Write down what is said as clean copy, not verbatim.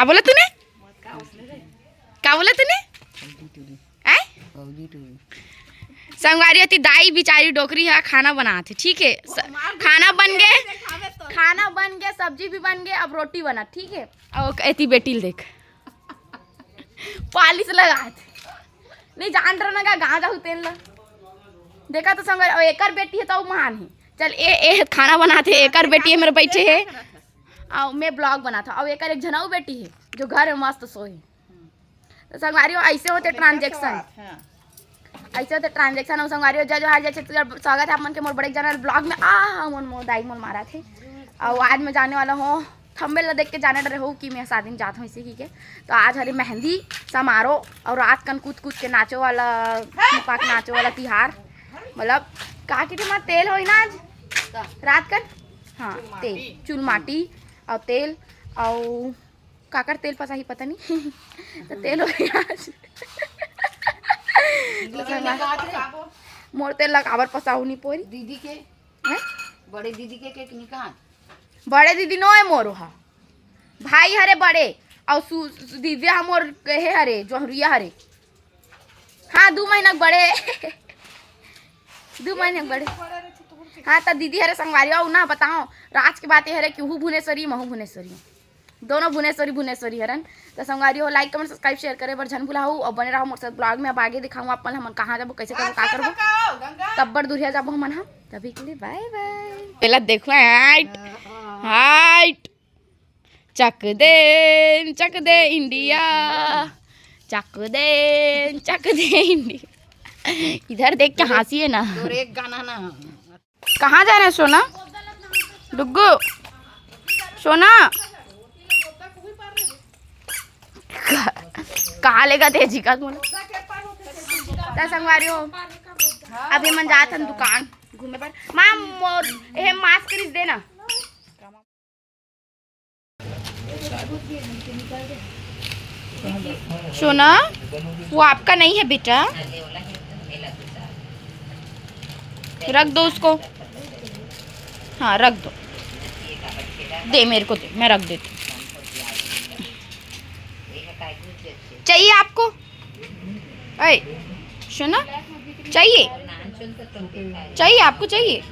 क्या बोला तूने? क्या बोला तूने? संगवारी होती दाई बिचारी डोकरी है खाना बनाते, ठीक है। खाना बन गए, सब्जी भी बन गए, अब रोटी बना, ठीक है। और कहती बेटी देख पालिश लगा नहीं जान रहा ना गाँव जाऊ तेल ला देखा तो संगवारी एकर बेटी है तो महान है। चल ए खाना बनाते, एकर बेटी है मेरे बैठे है और मैं ब्लॉग बनाता और एकर एक जनाऊ बेटी है जो घर में मस्त सोए। तो संगवारी ऐसे होते ट्रांजेक्शन, ऐसे होते ट्रांजेक्शन और संगवारी जज हार जैसे स्वागत है आप मन के मोर बड़े जनरल ब्लॉग में। मन मोर दाई मन मारा थे और आज मैं जाने वाला हूँ थंबनेल देख के जाने डरे हो कि मैं शादी में जाता हूँ इसी की के। तो आज हरी मेहंदी समारोह और रात कन कूद कूद के नाचो वाला नाचो वाला तिहार, मतलब का की माँ तेल हो ना आज रात कन। हाँ तेल चूल माटी और तेल और काकर तेल पसा ही पता नहीं तो तेल हो गया आज मोर तेल लगावर पसाऊ नहीं पोरी दीदी के है बड़े दीदी के निकाल बड़े दीदी नो है मोर हा भाई हरे बड़े और दिव्या मोर कहे हरे जोहरिया हरे। हाँ 2 महीना बड़े 2 महीने बड़े। हाँ तो दीदी हरे संगवारी और ना बताओ राज की बातें हरे क्यों भुवनेश्वरी महू भुवनेश्वरी दोनों भुवनेश्वरी हरन। तो संगवारी हो लाइक कमेंट सब्सक्राइब शेयर करे बर झन भुलाऊ और बने रहो मोर ब्लॉग में। अब आगे दिखाऊँ अपन हम कहाँ जाबो कैसे करबो का करबो तब्बर दूरिया जाबो हम हम तभी के लिए बाय बाय। पहला देखो height Chak De India Chak De India. इधर देख के हंसी है ना। एक गाना ना कहाँ जा रहे हैं सोना डुग्गू सोना कहाँ लेगा तेजी का बोला संगवारी हो। अभी मन जात हन दुकान घूमे पर माँ मोर ये मास्क खरीद देना। सोना वो आपका नहीं है बेटा रख दो उसको। हाँ रख दो दे मेरे को दे मैं रख देती हूँ। चाहिए आपको सुना चाहिए आपको चाहिए